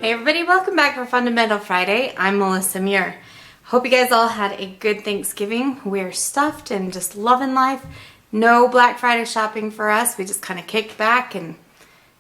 Hey everybody, welcome back for Fundamental Friday. I'm Melissa Muir. Hope you guys all had a good Thanksgiving. We're stuffed and just loving life. No Black Friday shopping for us. We just kind of kicked back and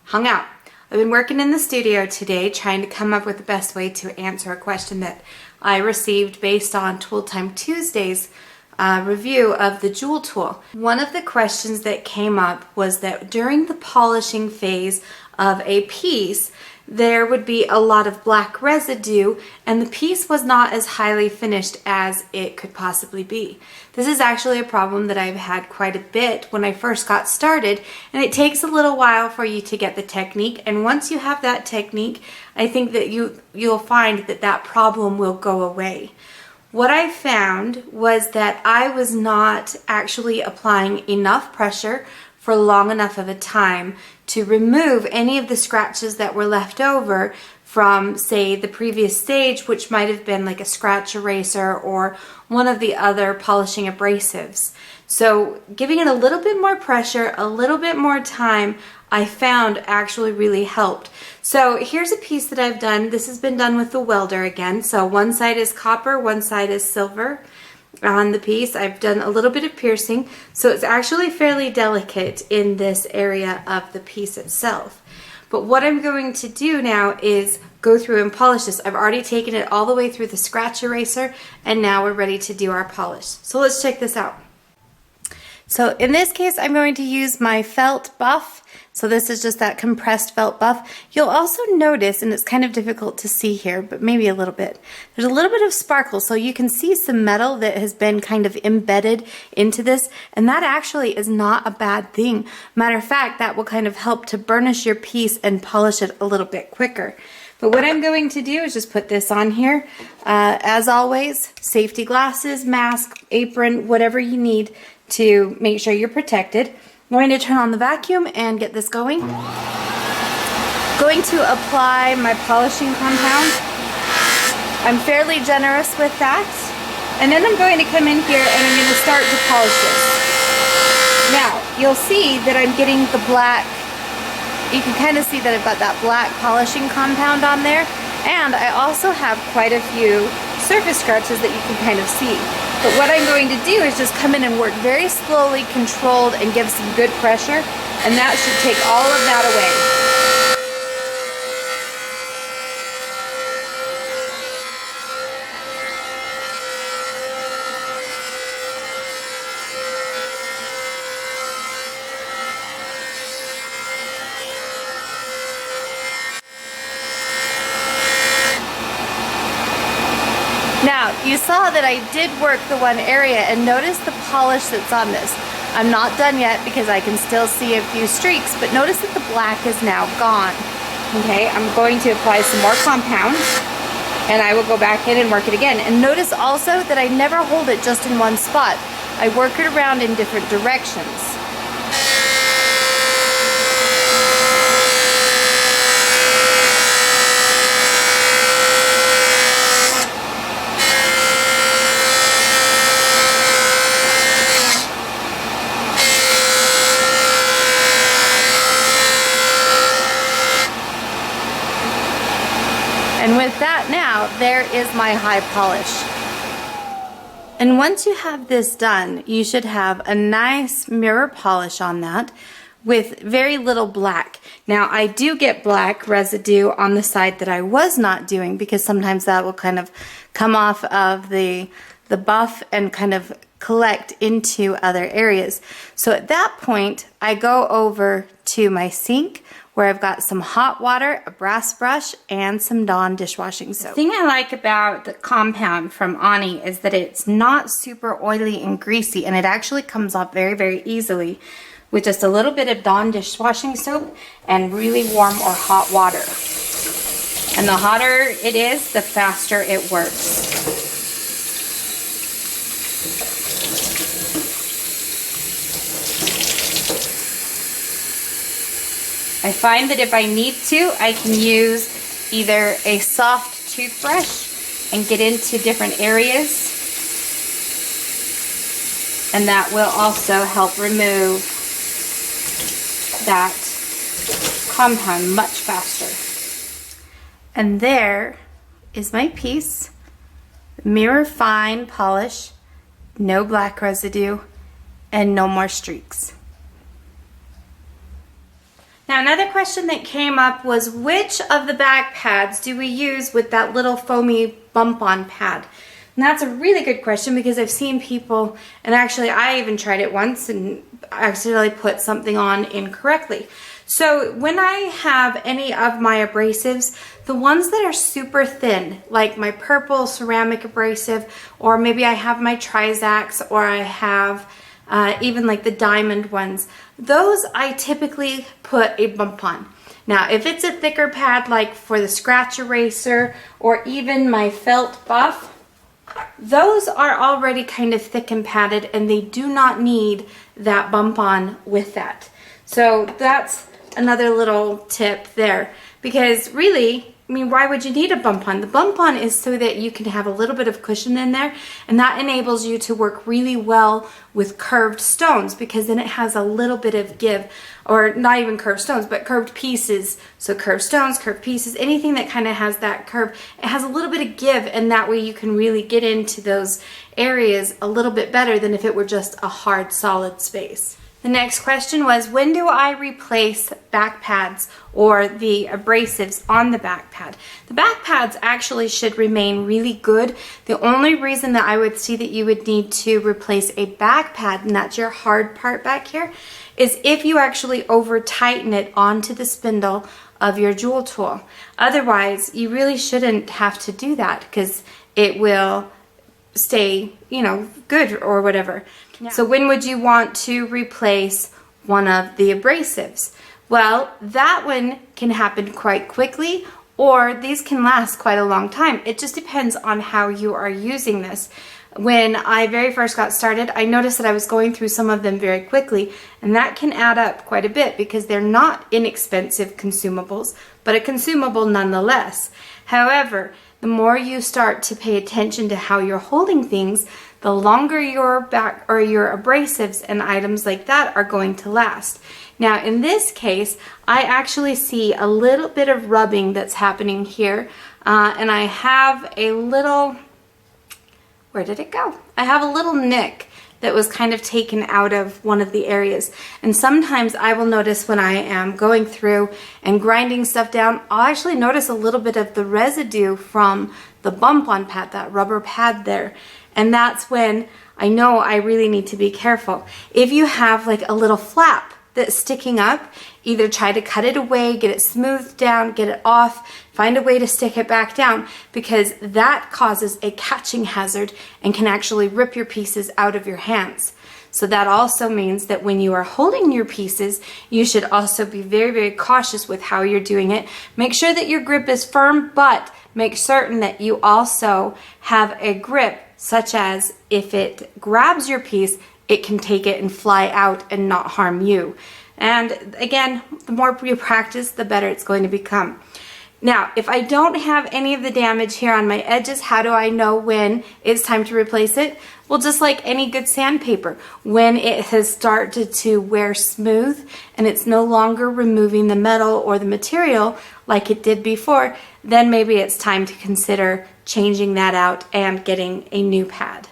hung out. I've been working in the studio today trying to come up with the best way to answer a question that I received based on Tool Time Tuesday's review of the JoolTool. One of the questions that came up was that during the polishing phase of a piece, there would be a lot of black residue and the piece was not as highly finished as it could possibly be. This is actually a problem that I've had quite a bit when I first got started, and it takes a little while for you to get the technique, and once you have that technique, I think that you'll find that that problem will go away. What I found was that I was not actually applying enough pressure for long enough of a time to remove any of the scratches that were left over from, say, the previous stage, which might have been like a scratch eraser or one of the other polishing abrasives. So giving it a little bit more pressure, a little bit more time, I found actually really helped. So here's a piece that I've done. This has been done with the welder again. So one side is copper, one side is silver. On the piece, I've done a little bit of piercing, so it's actually fairly delicate in this area of the piece itself. But what I'm going to do now is go through and polish this. I've already taken it all the way through the scratch eraser, and now we're ready to do our polish. So let's check this out. So in this case, I'm going to use my felt buff. So this is just that compressed felt buff. You'll also notice, and it's kind of difficult to see here, but maybe a little bit, there's a little bit of sparkle, so you can see some metal that has been kind of embedded into this, and that actually is not a bad thing. Matter of fact, that will kind of help to burnish your piece and polish it a little bit quicker. But what I'm going to do is just put this on here. As always, safety glasses, mask, apron, whatever you need to make sure you're protected. I'm going to turn on the vacuum and get this going. Going to apply my polishing compound. I'm fairly generous with that. And then I'm going to come in here and I'm going to start to polish this. Now, you'll see that I'm getting the black, you can kind of see that I've got that black polishing compound on there. And I also have quite a few surface scratches that you can kind of see. But what I'm going to do is just come in and work very slowly, controlled, and give some good pressure, and that should take all of that away. Now, you saw that I did work the one area, and notice the polish that's on this. I'm not done yet because I can still see a few streaks, but notice that the black is now gone. Okay, I'm going to apply some more compound, and I will go back in and work it again. And notice also that I never hold it just in one spot. I work it around in different directions. And with that now, there is my high polish. And once you have this done, you should have a nice mirror polish on that with very little black. Now, I do get black residue on the side that I was not doing because sometimes that will kind of come off of the buff and kind of collect into other areas. So at that point, I go over to my sink where I've got some hot water, a brass brush, and some Dawn dishwashing soap. The thing I like about the compound from Ani is that it's not super oily and greasy, and it actually comes off very, very easily with just a little bit of Dawn dishwashing soap and really warm or hot water. And the hotter it is, the faster it works. I find that if I need to, I can use either a soft toothbrush and get into different areas, and that will also help remove that compound much faster. And there is my piece. Mirror fine polish, no black residue, and no more streaks. Now another question that came up was, which of the back pads do we use with that little foamy bump-on pad? And that's a really good question, because I've seen people, and actually I even tried it once and accidentally put something on incorrectly. So when I have any of my abrasives, the ones that are super thin, like my purple ceramic abrasive, or maybe I have my Trizax, or I have even like the diamond ones, those I typically put a bump on. Now if it's a thicker pad, like for the scratch eraser or even my felt buff, those are already kind of thick and padded, and they do not need that bump on with that. So that's another little tip there, because really, I mean, why would you need a bump on? The bump on is so that you can have a little bit of cushion in there, and that enables you to work really well with curved stones, because then it has a little bit of give, or not even curved stones, but curved pieces. So curved stones, curved pieces, anything that kind of has that curve, it has a little bit of give, and that way you can really get into those areas a little bit better than if it were just a hard, solid space. The next question was, when do I replace back pads or the abrasives on the back pad? The back pads actually should remain really good. The only reason that I would see that you would need to replace a back pad, and that's your hard part back here, is if you actually over tighten it onto the spindle of your JoolTool. Otherwise, you really shouldn't have to do that, because it will stay, you know, good or whatever. Yeah. So when would you want to replace one of the abrasives? Well, that one can happen quite quickly, or these can last quite a long time. It just depends on how you are using this. When I very first got started, I noticed that I was going through some of them very quickly, and that can add up quite a bit, because they're not inexpensive consumables, but a consumable nonetheless. However, the more you start to pay attention to how you're holding things, the longer your back or your abrasives and items like that are going to last. Now in this case, I actually see a little bit of rubbing that's happening here, and I have a little, where did it go? I have a little nick that was kind of taken out of one of the areas. And sometimes I will notice when I am going through and grinding stuff down, I'll actually notice a little bit of the residue from the bump on pad, that rubber pad there. And that's when I know I really need to be careful. If you have like a little flap that's sticking up, either try to cut it away, get it smoothed down, get it off, find a way to stick it back down, because that causes a catching hazard and can actually rip your pieces out of your hands. So that also means that when you are holding your pieces, you should also be very, very cautious with how you're doing it. Make sure that your grip is firm, but make certain that you also have a grip such as if it grabs your piece, it can take it and fly out and not harm you. And again, the more you practice, the better it's going to become. Now, if I don't have any of the damage here on my edges, how do I know when it's time to replace it? Well, just like any good sandpaper, when it has started to wear smooth and it's no longer removing the metal or the material like it did before, then maybe it's time to consider changing that out and getting a new pad.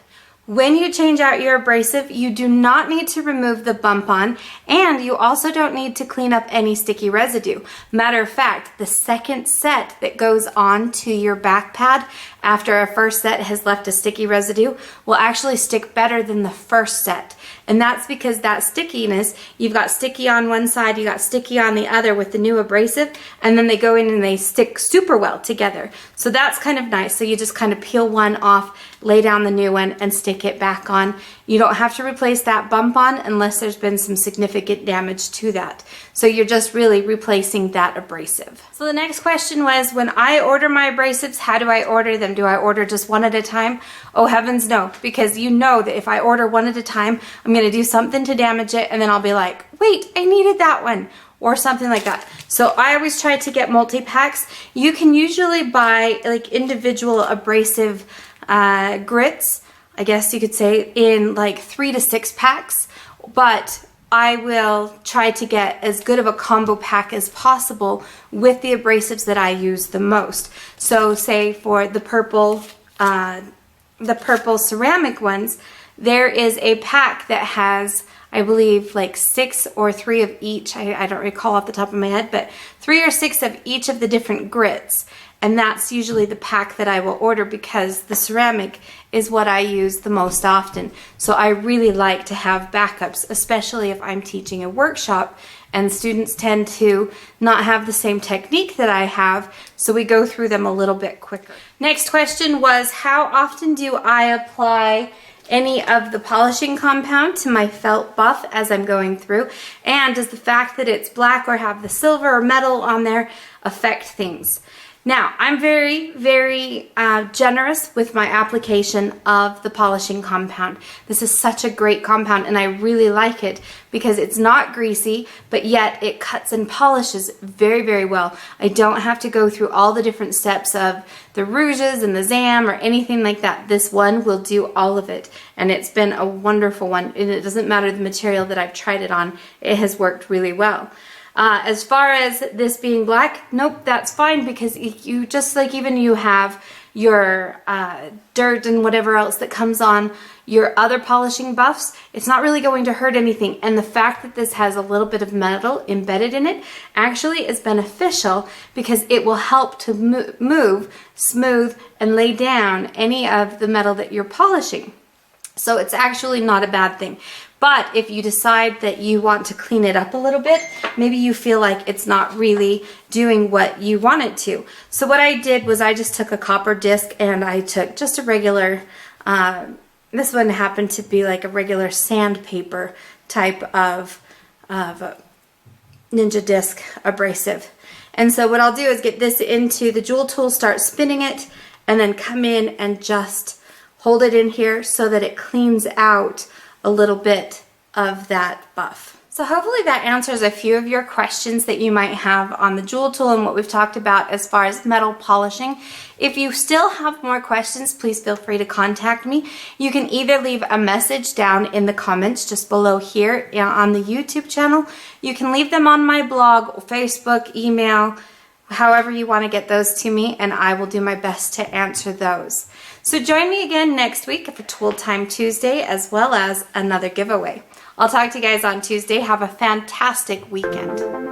When you change out your abrasive, you do not need to remove the bump on, and you also don't need to clean up any sticky residue. Matter of fact, the second set that goes on to your back pad after a first set has left a sticky residue will actually stick better than the first set. And that's because that stickiness, you've got sticky on one side, you got sticky on the other with the new abrasive, and then they go in and they stick super well together. So that's kind of nice. So you just kind of peel one off, lay down the new one, and stick it back on. You don't have to replace that bump on unless there's been some significant damage to that. So you're just really replacing that abrasive. So the next question was, when I order my abrasives, how do I order them? Do I order just one at a time? Oh heavens no, because you know that if I order one at a time, I'm going to do something to damage it, and then I'll be like, wait, I needed that one, or something like that. So I always try to get multi-packs. You can usually buy like individual abrasive grits, I guess you could say, in like 3 to 6 packs, but I will try to get as good of a combo pack as possible with the abrasives that I use the most. So say for the purple ceramic ones, there is a pack that has, I believe, like 6 or 3 of each. I don't recall off the top of my head, but 3 or 6 of each of the different grits. And that's usually the pack that I will order because the ceramic is what I use the most often. So I really like to have backups, especially if I'm teaching a workshop and students tend to not have the same technique that I have, so we go through them a little bit quicker. Next question was, how often do I apply any of the polishing compound to my felt buff as I'm going through? And does the fact that it's black or have the silver or metal on there affect things? Now, I'm very, very generous with my application of the polishing compound. This is such a great compound and I really like it because it's not greasy, but yet it cuts and polishes very, very well. I don't have to go through all the different steps of the rouges and the zam or anything like that. This one will do all of it, and it's been a wonderful one, and it doesn't matter the material that I've tried it on. It has worked really well. As far as this being black, nope, that's fine because you just like even you have your dirt and whatever else that comes on your other polishing buffs, it's not really going to hurt anything. And the fact that this has a little bit of metal embedded in it actually is beneficial because it will help to move, smooth, and lay down any of the metal that you're polishing. So it's actually not a bad thing. But if you decide that you want to clean it up a little bit, maybe you feel like it's not really doing what you want it to. So what I did was I just took a copper disc and I took just a regular, this one happened to be like a regular sandpaper type of Ninja disc abrasive. And so what I'll do is get this into the JoolTool, start spinning it, and then come in and just hold it in here so that it cleans out a little bit of that buff. So hopefully that answers a few of your questions that you might have on the JoolTool and what we've talked about as far as metal polishing. If you still have more questions, please feel free to contact me. You can either leave a message down in the comments just below here on the YouTube channel. You can leave them on my blog, Facebook, email, however you want to get those to me, and I will do my best to answer those. So join me again next week for Tool Time Tuesday as well as another giveaway. I'll talk to you guys on Tuesday. Have a fantastic weekend.